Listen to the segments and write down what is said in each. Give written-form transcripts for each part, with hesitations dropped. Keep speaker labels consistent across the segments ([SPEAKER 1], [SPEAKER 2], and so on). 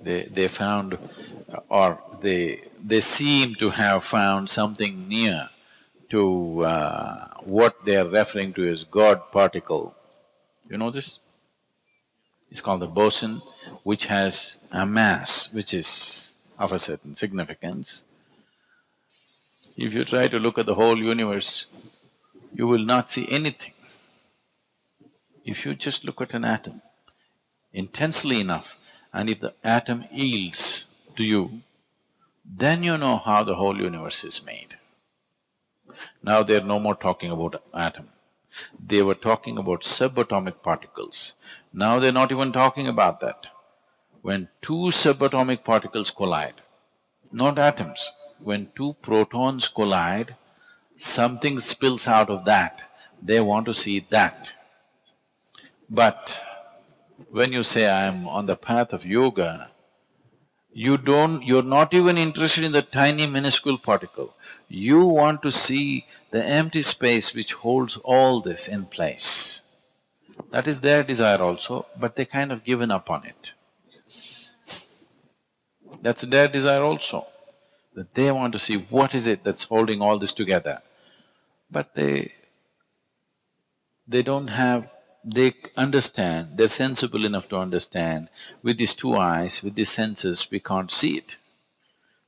[SPEAKER 1] they found or they seem to have found something near to what they are referring to as God particle. You know this? It's called the boson, which has a mass which is of a certain significance. If you try to look at the whole universe, you will not see anything. If you just look at an atom intensely enough, and if the atom yields to you, then you know how the whole universe is made. Now they're no more talking about atom. They were talking about subatomic particles. Now they're not even talking about that. When two subatomic particles collide, not atoms, when two protons collide, something spills out of that, they want to see that. But when you say, I'm on the path of yoga, you're not even interested in the tiny minuscule particle. You want to see the empty space which holds all this in place. That is their desire also, but they kind of given up on it. That's their desire also, that they want to see what is it that's holding all this together. But they don't have… they understand, they're sensible enough to understand, with these two eyes, with these senses, we can't see it.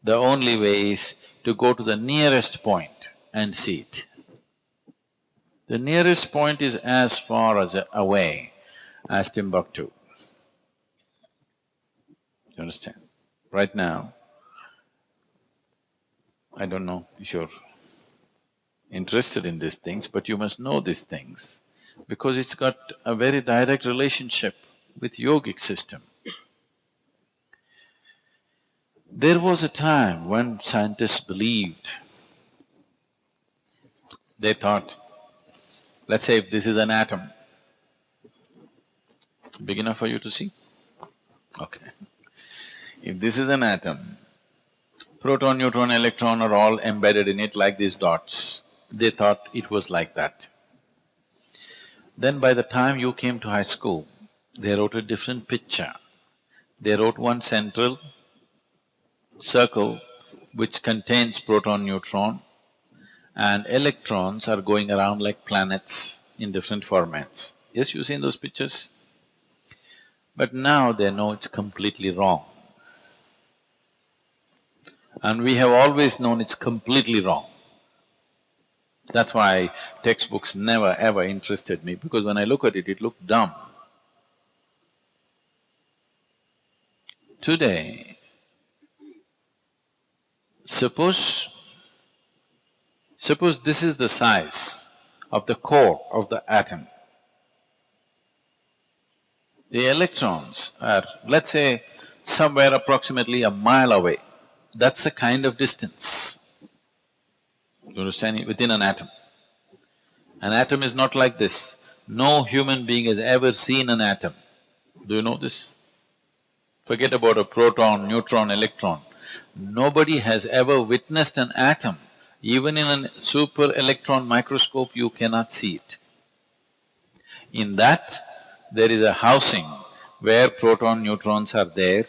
[SPEAKER 1] The only way is to go to the nearest point and see it. The nearest point is as far as away as Timbuktu. You understand? Right now, I don't know if you're interested in these things, but you must know these things because it's got a very direct relationship with yogic system. There was a time when scientists believed, they thought, let's say if this is an atom, big enough for you to see? Okay. If this is an atom, proton, neutron, electron are all embedded in it like these dots. They thought it was like that. Then by the time you came to high school, they wrote a different picture. They wrote one central circle which contains proton, neutron, and electrons are going around like planets in different formats. Yes, you've seen those pictures? But now they know it's completely wrong. And we have always known it's completely wrong. That's why textbooks never ever interested me, because when I look at it, it looked dumb. Today, suppose this is the size of the core of the atom. The electrons are, let's say, somewhere approximately a mile away. That's the kind of distance. You understand? Within an atom. An atom is not like this. No human being has ever seen an atom. Do you know this? Forget about a proton, neutron, electron. Nobody has ever witnessed an atom. Even in a super electron microscope, you cannot see it. In that, there is a housing where proton, neutrons are there,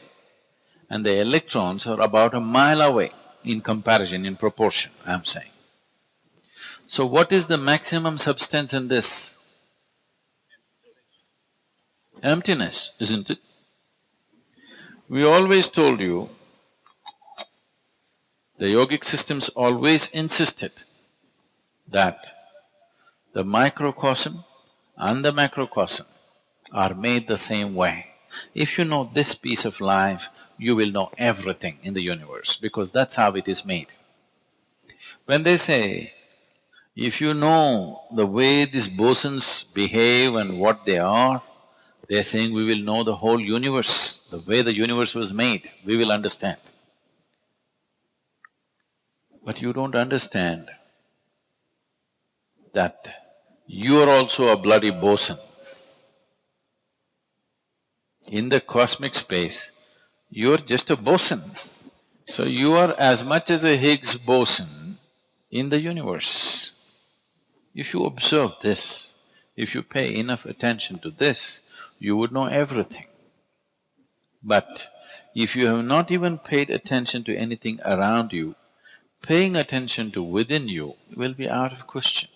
[SPEAKER 1] and the electrons are about a mile away in comparison, in proportion, I'm saying. So what is the maximum substance in this? Emptiness, isn't it? We always told you, the yogic systems always insisted that the microcosm and the macrocosm are made the same way. If you know this piece of life, you will know everything in the universe, because that's how it is made. When they say, if you know the way these bosons behave and what they are, they're saying we will know the whole universe, the way the universe was made, we will understand. But you don't understand that you are also a bloody boson. In the cosmic space, you're just a boson. So you are as much as a Higgs boson in the universe. If you observe this, if you pay enough attention to this, you would know everything. But if you have not even paid attention to anything around you, paying attention to within you will be out of question.